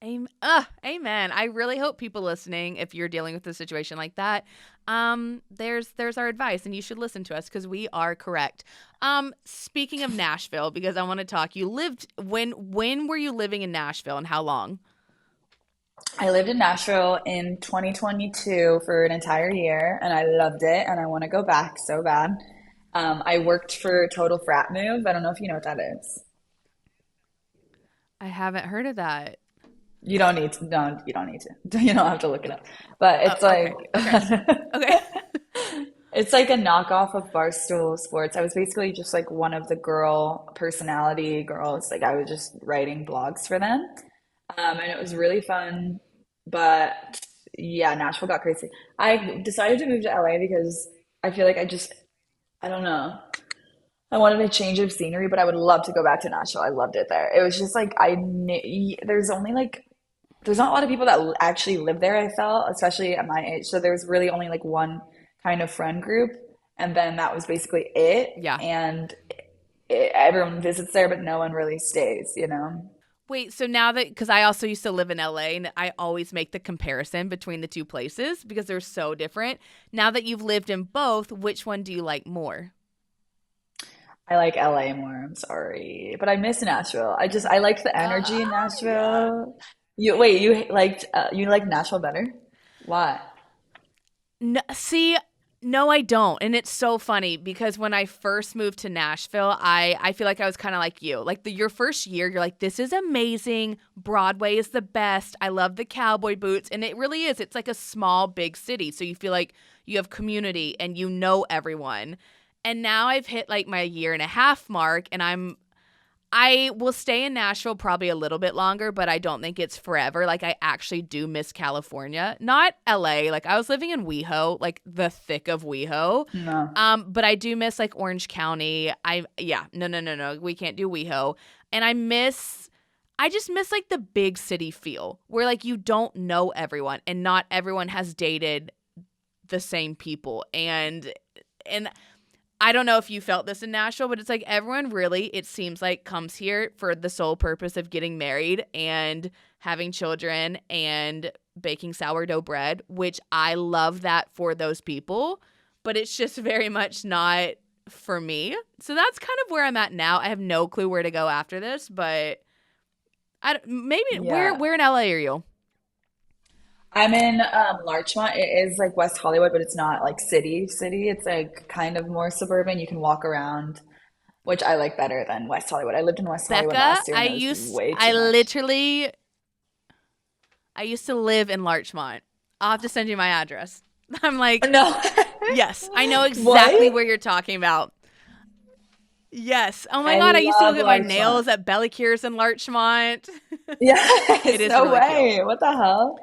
Amen. I really hope people listening, if you're dealing with a situation like that, there's our advice, and you should listen to us because we are correct. Speaking of Nashville, because I want to talk, you lived when were you living in Nashville and how long? I lived in Nashville in 2022 for an entire year, and I loved it, and I want to go back so bad. I worked for Total Frat Move. I don't know if you know what that is. I haven't heard of that. You don't need to. No, you don't need to. You don't have to look it up. But Oh, it's like okay. Okay. Okay. it's like a knockoff of Barstool Sports. I was basically just like one of the girl personality girls. Like I was just writing blogs for them. And it was really fun. But yeah, Nashville got crazy. I decided to move to LA because I feel like I don't know. I wanted a change of scenery, but I would love to go back to Nashville. I loved it there. It was just like there's only like there's not a lot of people that actually live there, I felt, especially at my age. So there was really only like one kind of friend group, and then that was basically it. Yeah. And everyone visits there, but no one really stays, you know? Wait, so now that, because I also used to live in LA and I always make the comparison between the two places because they're so different. Now that you've lived in both, which one do you like more? I like LA more, I'm sorry. But I miss Nashville. I liked the energy in Yeah. Nashville. You liked Nashville better? Why? No, see, No, I don't. And it's so funny because when I first moved to Nashville, I feel like I was kind of like you. Like your first year, you're like, this is amazing. Broadway is the best. I love the cowboy boots. And it really is. It's like a small, big city. So you feel like you have community and you know everyone. And now I've hit like my year and a half mark and I will stay in Nashville probably a little bit longer, but I don't think it's forever. Like, I actually do miss California, not LA. Like, I was living in WeHo, like the thick of WeHo. No. But I do miss like Orange County. No. We can't do WeHo. And I just miss like the big city feel where like you don't know everyone and not everyone has dated the same people. And I don't know if you felt this in Nashville, but it's like everyone really, it seems like, comes here for the sole purpose of getting married and having children and baking sourdough bread, which I love that for those people, but it's just very much not for me. So that's kind of where I'm at now. I have no clue where to go after this, but maybe Yeah. where in LA are you? I'm in Larchmont. It is like West Hollywood, but it's not like city. It's like kind of more suburban. You can walk around, which I like better than West Hollywood. I lived in West Hollywood Becca, last year and it was way I too much. literally, I used to live in Larchmont. I'll have to send you my address. I'm like, No. yes, I know exactly What? where you're talking about. Yes. Oh my I God, I used to go love get my Larchmont. nails at Belly Cures in Larchmont. It Yes, is no really cute. way. What the hell?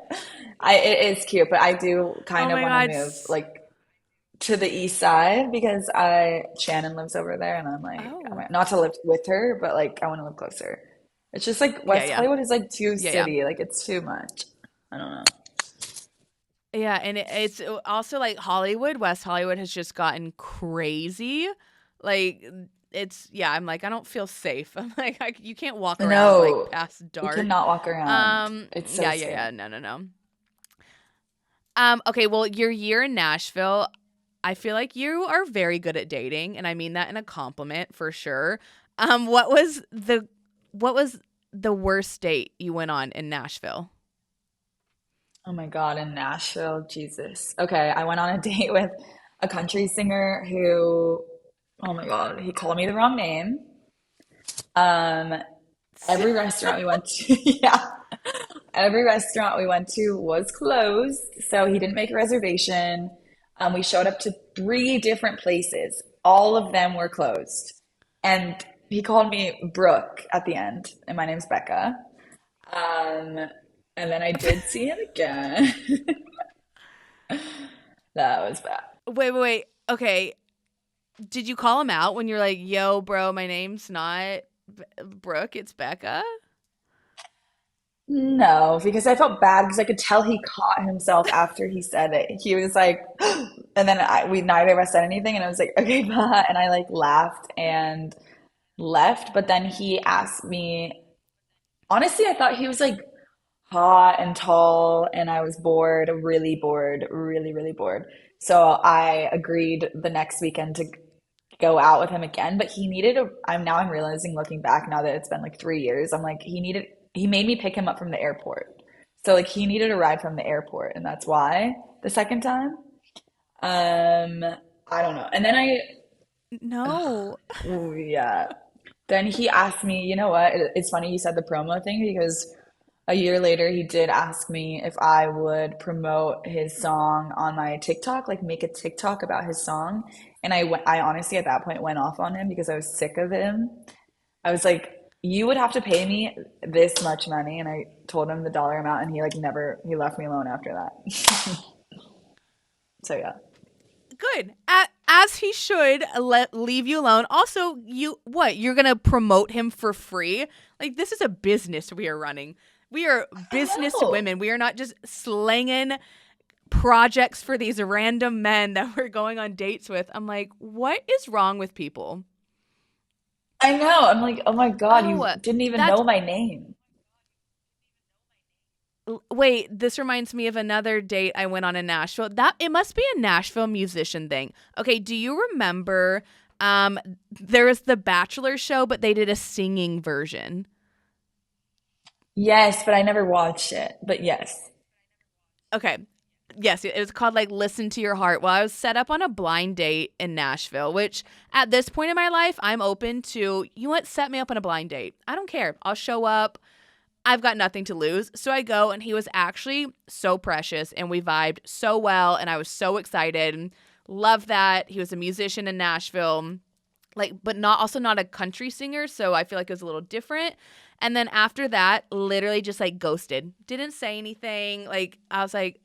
It is cute, but I do Oh kind of my want to God. move like to the east side because I Shannon lives over there and I'm like Oh. not to live with her, but like I want to live closer. It's just like Yeah, West yeah. Hollywood is like too Yeah, yeah. city, like it's too much. I don't know. Yeah, and it's also like Hollywood, West Hollywood has just gotten crazy. Like yeah, I'm like I don't feel safe. I'm like you can't walk around like No, past you dark. cannot walk around. It's so Yeah. scary. No. Okay, well, your year in Nashville, I feel like you are very good at dating, and I mean that in a compliment for sure. Um, what was the what was the worst date you went on in Nashville? Oh my God, in Nashville, Jesus. Okay, I went on a date with a country singer who, oh my God, he called me the wrong name. Um, every restaurant we went to, yeah, every restaurant we went to was closed, so he didn't make a reservation. We showed up to three different places. All of them were closed. And he called me Brooke at the end, and my name's Becca. Um, and then I did see him again. That was bad. Wait. Okay, did you call him out when you're like, "Yo, bro, my name's not Brooke, it's Becca"? No, because I felt bad because I could tell he caught himself after he said it. He was like, and then we neither of us said anything, and I was like, okay, bye. And I like laughed and left. But then he asked me, honestly, I thought he was like hot and tall, and I was bored, really bored. So I agreed the next weekend to go out with him again, but I'm realizing looking back now that it's been like 3 years, I'm like, he made me pick him up from the airport. So like he needed a ride from the airport, and that's why the second time. Um, I don't know. And then No. yeah. Then he asked me, you know what? It's funny you said the promo thing because a year later he did ask me if I would promote his song on my TikTok, like make a TikTok about his song. And I honestly at that point went off on him because I was sick of him. I was like, you would have to pay me this much money. And I told him the dollar amount and he like never, he left me alone after that. So yeah. Good. As he should leave you alone. Also, you're going to promote him for free? Like, this is a business we are running. We are I business know. women. We are not just slanging projects for these random men that we're going on dates with. I'm like, what is wrong with people? I know. I'm like, oh my God, you Oh, didn't even that's know my name. wait, this reminds me of another date I went on in Nashville. That it must be a Nashville musician thing. Okay, do you remember there was the Bachelor show, but they did a singing version? Yes, but I never watched it. But yes. Okay. Yes, it was called like Listen to Your Heart. Well, I was set up on a blind date in Nashville, which at this point in my life, I'm open to, you know what, set me up on a blind date. I don't care. I'll show up. I've got nothing to lose. So I go, and he was actually so precious, and we vibed so well, and I was so excited. Love that. He was a musician in Nashville, like, but not a country singer, so I feel like it was a little different. And then after that, literally just like ghosted. Didn't say anything. Like, I was like,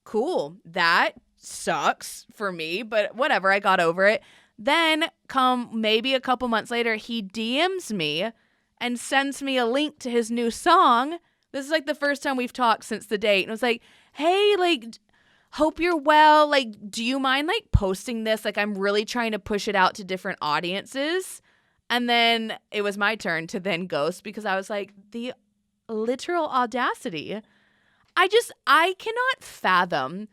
cool, that sucks for me, but whatever, I got over it. Then come maybe a couple months later, he DMs me and sends me a link to his new song. This is like the first time we've talked since the date. And it was like, hey, like, hope you're well. Like, do you mind like posting this? Like, I'm really trying to push it out to different audiences. And then it was my turn to then ghost because I was like, the literal audacity. I cannot fathom,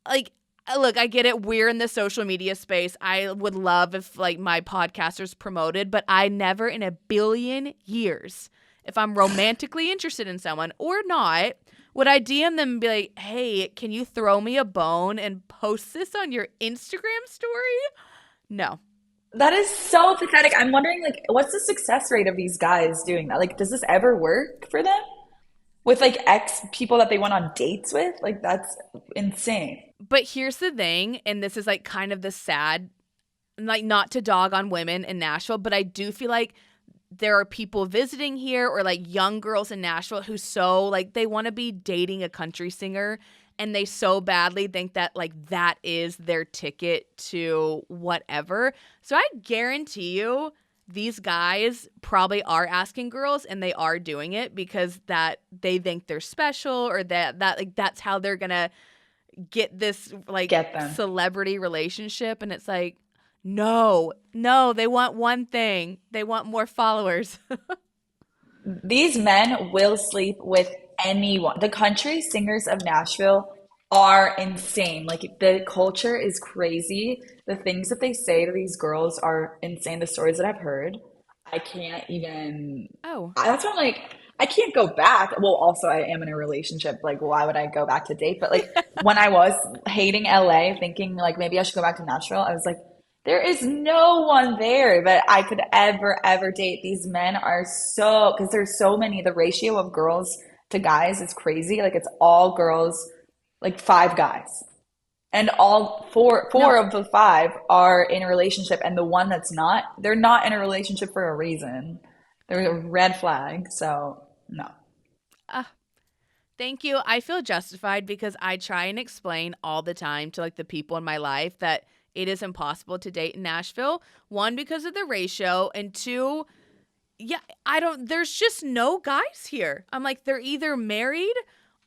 like, look, I get it. We're in the social media space. I would love if, like, my podcasters promoted, but I never in a billion years, if I'm romantically interested in someone or not, would I DM them and be like, hey, can you throw me a bone and post this on your Instagram story? No. That is so pathetic. I'm wondering, like, what's the success rate of these guys doing that? Like, does this ever work for them? With like ex people that they went on dates with? Like, that's insane. But here's the thing, and this is like kind of the sad, like, not to dog on women in Nashville, but I do feel like there are people visiting here or like young girls in Nashville who so like they want to be dating a country singer and they so badly think that like that is their ticket to whatever. So I guarantee you these guys probably are asking girls and they are doing it because that they think they're special or that like that's how they're gonna get this like Get them. celebrity relationship. And it's like, no, they want one thing. They want more followers. These men will sleep with anyone. The country singers of Nashville are insane. Like, the culture is crazy. The things that they say to these girls are insane. The stories that I've heard, I can't even. Oh, That's why I'm like, I can't go back. Well, also, I am in a relationship. Like, why would I go back to date? But like, when I was hating LA, thinking like maybe I should go back to Nashville, I was like, there is no one there that I could ever date. These men are so, because there's so many. The ratio of girls to guys is crazy. Like, it's all girls, like 5 guys. And all four no. of the 5 are in a relationship, and the one that's not, they're not in a relationship for a reason. They're a red flag, so no. Uh, Thank you. I feel justified because I try and explain all the time to like the people in my life that it is impossible to date in Nashville. 1, because of the ratio, and 2, yeah, there's just no guys here. I'm like, they're either married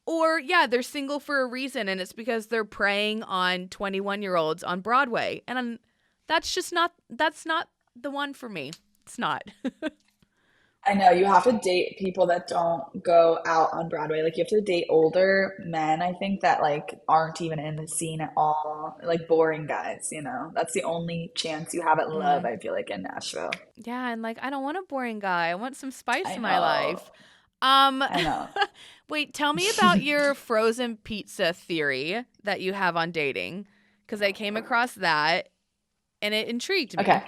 or, yeah, they're single for a reason, and it's because they're preying on 21-year-olds on Broadway. And that's not the one for me. It's not. I know you have to date people that don't go out on Broadway. Like, you have to date older men, I think, that like aren't even in the scene at all. Like, boring guys, you know. That's the only chance you have at love, Mm. I feel like, in Nashville. Yeah, and like I don't want a boring guy. I want some spice I in my know. life. Um I know. Wait, tell me about your frozen pizza theory that you have on dating because I came across that and it intrigued me. Okay.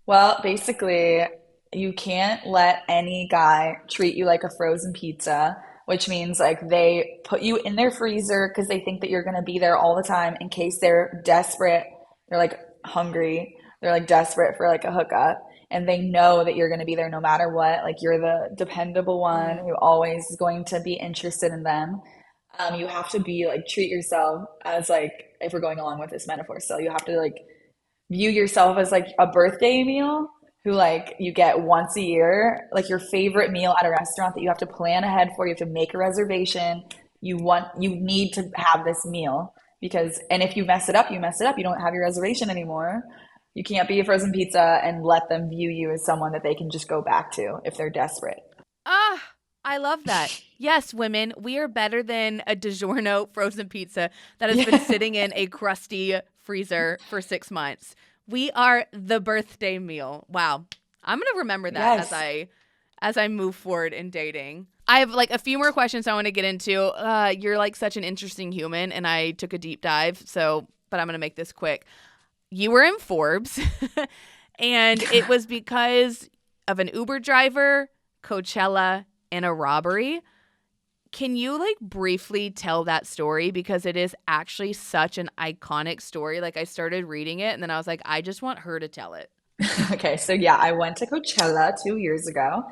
Well, basically, you can't let any guy treat you like a frozen pizza, which means like they put you in their freezer because they think that you're going to be there all the time in case they're desperate. They're like hungry. They're like desperate for like a hookup. And they know that you're going to be there no matter what. Like, you're the dependable one Mm. who always is going to be interested in them. You have to be like, treat yourself as like, if we're going along with this metaphor, so you have to like view yourself as like a birthday meal who like you get once a year, like your favorite meal at a restaurant that you have to plan ahead for. You have to make a reservation. You need to have this meal because, and if you mess it up, you mess it up. You don't have your reservation anymore. You can't be a frozen pizza and let them view you as someone that they can just go back to if they're desperate. Ah, I love that. Yes, women, we are better than a DiGiorno frozen pizza that has been Yeah. sitting in a crusty freezer for 6 months. We are the birthday meal. Wow. I'm going to remember that Yes. as I move forward in dating. I have like a few more questions I want to get into. You're like such an interesting human, and I took a deep dive. So, but I'm gonna make this quick. You were in Forbes, and it was because of an Uber driver, Coachella, and a robbery. Can you like briefly tell that story because it is actually such an iconic story? Like I started reading it, and then I was like, I just want her to tell it. Okay, so yeah, I went to Coachella 2 years ago,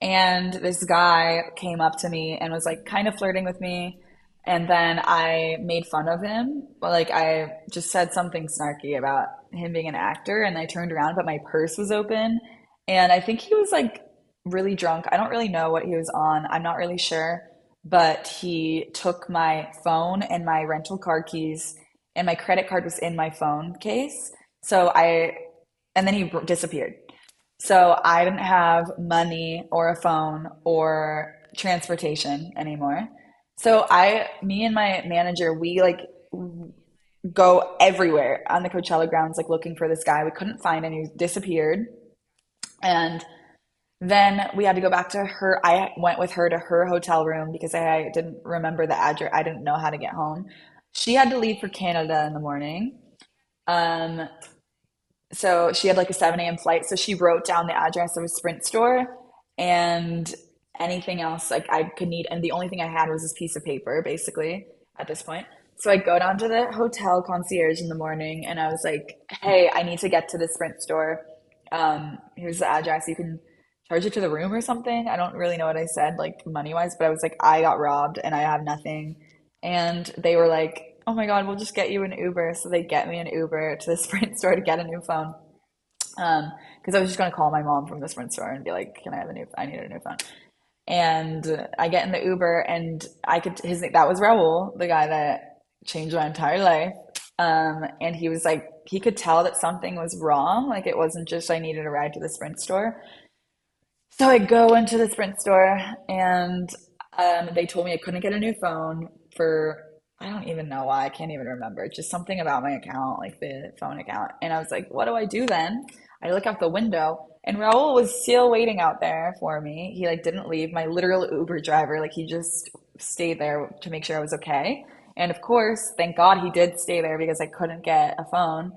and this guy came up to me and was like kind of flirting with me. And then I made fun of him. But like I just said something snarky about him being an actor, and I turned around, but my purse was open. And I think he was like really drunk. I don't really know what he was on. I'm not really sure. But he took my phone and my rental car keys, and my credit card was in my phone case. And then he disappeared. So I didn't have money or a phone or transportation anymore. Me and my manager, we like go everywhere on the Coachella grounds, like looking for this guy. We couldn't find him. He disappeared. And then we had to go back to her. I went with her to her hotel room because I didn't remember the address. I didn't know how to get home. She had to leave for Canada in the morning. Um, so she had like a 7 a.m. flight. So she wrote down the address of a Sprint store and anything else like I could need. And the only thing I had was this piece of paper, basically, at this point. So I go down to the hotel concierge in the morning and I was like, hey, I need to get to the Sprint store. Here's the address. You can charge it to the room or something. I don't really know what I said, like money wise, but I was like, I got robbed and I have nothing. And they were like, oh my God, we'll just get you an Uber. So they get me an Uber to the Sprint store to get a new phone. Because I was just going to call my mom from the Sprint store and be like, can I have I need a new phone. And I get in the Uber and that was Raul, the guy that changed my entire life. And he was like, he could tell that something was wrong. Like it wasn't just I needed a ride to the Sprint store. So I go into the Sprint store and they told me I couldn't get a new phone for, I don't even know why. I can't even remember. It's just something about my account, like the phone account. And I was like, what do I do then? I look out the window and Raul was still waiting out there for me. He like didn't leave. My literal Uber driver, like he just stayed there to make sure I was okay. And of course, thank God he did stay there because I couldn't get a phone.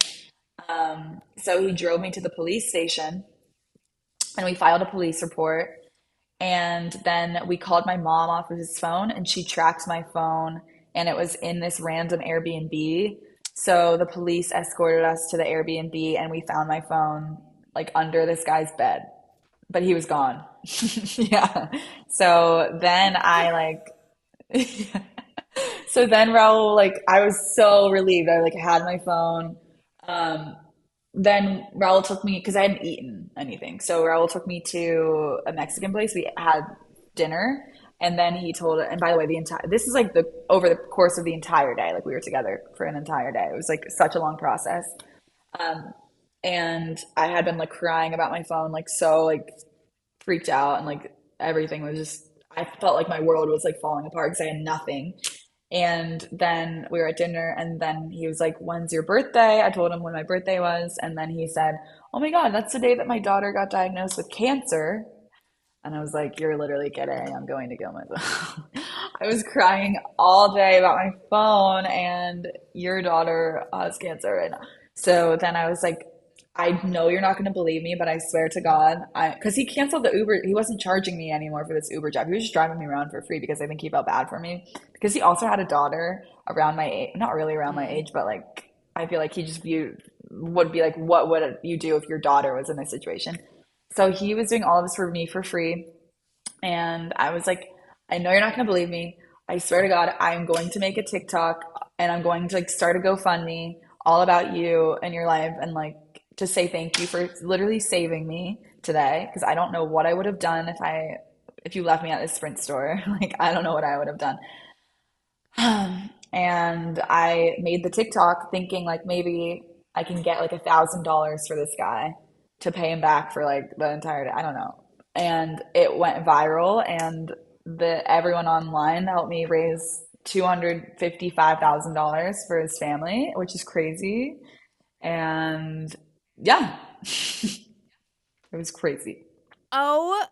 So he drove me to the police station and we filed a police report. And then we called my mom off of his phone and she tracked my phone and it was in this random Airbnb. So the police escorted us to the Airbnb and we found my phone like under this guy's bed, but he was gone. Yeah. So then I like, so then Raul, like, I was so relieved. I like had my phone. Um, then Raul took me because I hadn't eaten anything. So Raul took me to a Mexican place. We had dinner, and then he told. And by the way, the entire this is like the over the course of the entire day. Like we were together for an entire day. It was like such a long process. Um, and I had been like crying about my phone, like so like freaked out, and like everything was just. I felt like my world was like falling apart because I had nothing. And then we were at dinner, and then he was like, when's your birthday? I told him when my birthday was. And then he said, oh my God, that's the day that my daughter got diagnosed with cancer. And I was like, you're literally kidding. I'm going to kill myself. I was crying all day about my phone, and your daughter has cancer right now. So then I was like, I know you're not going to believe me, but I swear to God, because he canceled the Uber. He wasn't charging me anymore for this Uber job. He was just driving me around for free because I think he felt bad for me. Because he also had a daughter around my age, not really around my age, but like I feel like he just would be like, what would you do if your daughter was in this situation? So he was doing all of this for me for free. And I was like, I know you're not going to believe me. I swear to God, I'm going to make a TikTok and I'm going to like start a GoFundMe all about you and your life and like to say thank you for literally saving me today because I don't know what I would have done if you left me at this Sprint store. Like I don't know what I would have done. And I made the TikTok thinking like maybe I can get like $1,000 for this guy to pay him back for like the entire day. I don't know. And it went viral and the everyone online helped me raise $255,000 for his family, which is crazy. And yeah, it was crazy. Oh,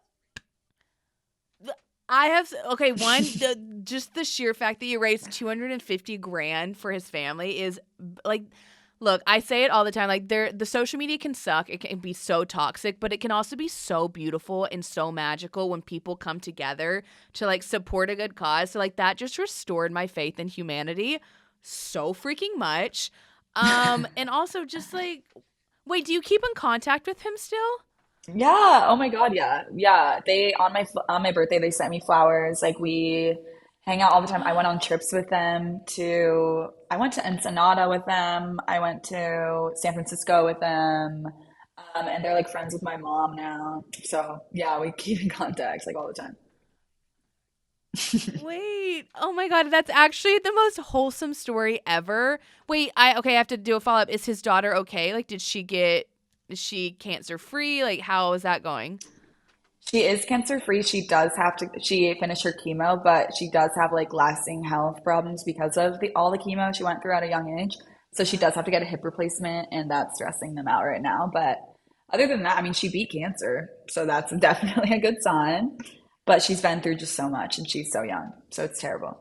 I have okay. One, just the sheer fact that you raised $250,000 for his family is like, look, I say it all the time. Like, the social media can suck. It can be so toxic, but it can also be so beautiful and so magical when people come together to like support a good cause. So like that just restored my faith in humanity so freaking much. And also just like, wait, do you keep in contact with him still? Yeah. Oh my God. Yeah. Yeah. They on my birthday they sent me flowers. Like we hang out all the time. I went on trips with them to I went to Ensenada with them. I went to San Francisco with them. And they're like friends with my mom now. So yeah, we keep in contact like all the time. Wait, oh my God, that's actually the most wholesome story ever. Wait, I have to do a follow up. Is his daughter okay? Like, is she cancer free? Like, how is that going? She is cancer free. She finished her chemo, but she does have like lasting health problems because of the all the chemo she went through at a young age. So she does have to get a hip replacement, and that's stressing them out right now. But other than that, I mean, she beat cancer, so that's definitely a good sign. But she's been through just so much, and she's so young, so it's terrible.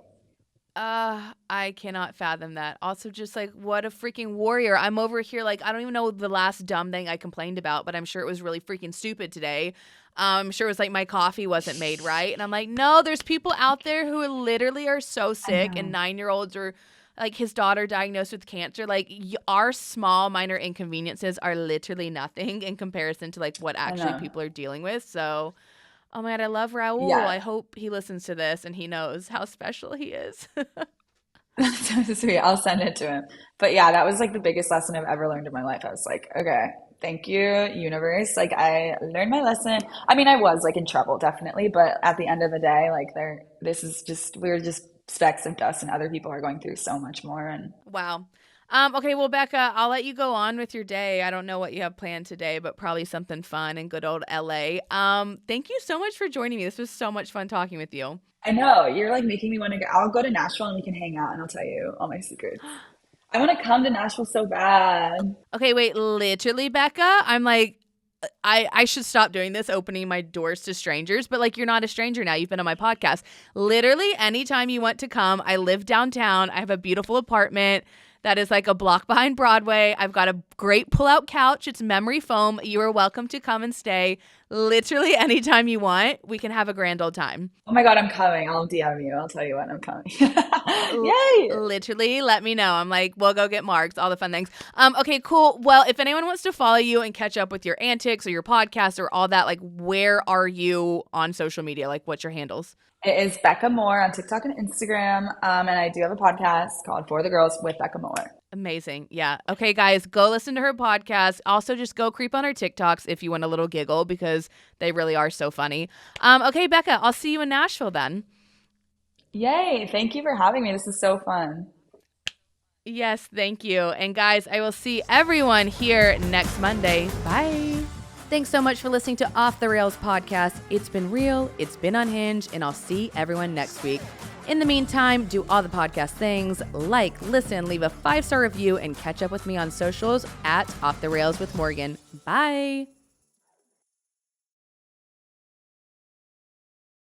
I cannot fathom that. Also, just like what a freaking warrior. I'm over here like I don't even know the last dumb thing I complained about, but I'm sure it was really freaking stupid today. I'm sure it was like my coffee wasn't made right, and I'm like, no, there's people out there who literally are so I sick, and know. 9-year-olds or like his daughter diagnosed with cancer. Like our small minor inconveniences are literally nothing in comparison to like what I actually know. people are dealing with. So, oh my God, I love Raul. Yeah. I hope he listens to this and he knows how special he is. That's so sweet. I'll send it to him. But yeah, that was like the biggest lesson I've ever learned in my life. I was like, okay, thank you, universe. Like I learned my lesson. I mean, I was like in trouble, definitely, but at the end of the day, like this is just we're just specks of dust, and other people are going through so much more. And Wow. Okay, well, Becca, I'll let you go on with your day. I don't know what you have planned today, but probably something fun in good old LA. Thank you so much for joining me. This was so much fun talking with you. I know you're like making me want to go. I'll go to Nashville and we can hang out, and I'll tell you all my secrets. I want to come to Nashville so bad. Okay, wait, literally, Becca, I'm like, I should stop doing this, opening my doors to strangers, but like, you're not a stranger now. You've been on my podcast. Literally, anytime you want to come, I live downtown. I have a beautiful apartment that is like a block behind Broadway. I've got a great pull-out couch. It's memory foam. You are welcome to come and stay literally anytime you want. We can have a grand old time. Oh my God, I'm coming. I'll DM you. I'll tell you when I'm coming. L- Yay! Literally, let me know. I'm like, we'll go get marks, all the fun things. Okay, cool. Well, if anyone wants to follow you and catch up with your antics or your podcast or all that, like, where are you on social media? Like, what's your handles? It is Becca Moore on TikTok and Instagram. And I do have a podcast called For the Girls with Becca Moore. Amazing. Yeah. Okay, guys, go listen to her podcast. Also, just go creep on her TikToks if you want a little giggle because they really are so funny. Okay, Becca, I'll see you in Nashville then. Yay! Thank you for having me. This is so fun. Yes, thank you. And guys, I will see everyone here next Monday. Bye. Thanks so much for listening to Off the Rails podcast. It's been real, it's been unhinged, and I'll see everyone next week. In the meantime, do all the podcast things, like, listen, leave a 5-star review, and catch up with me on socials at Off the Rails with Morgan. Bye.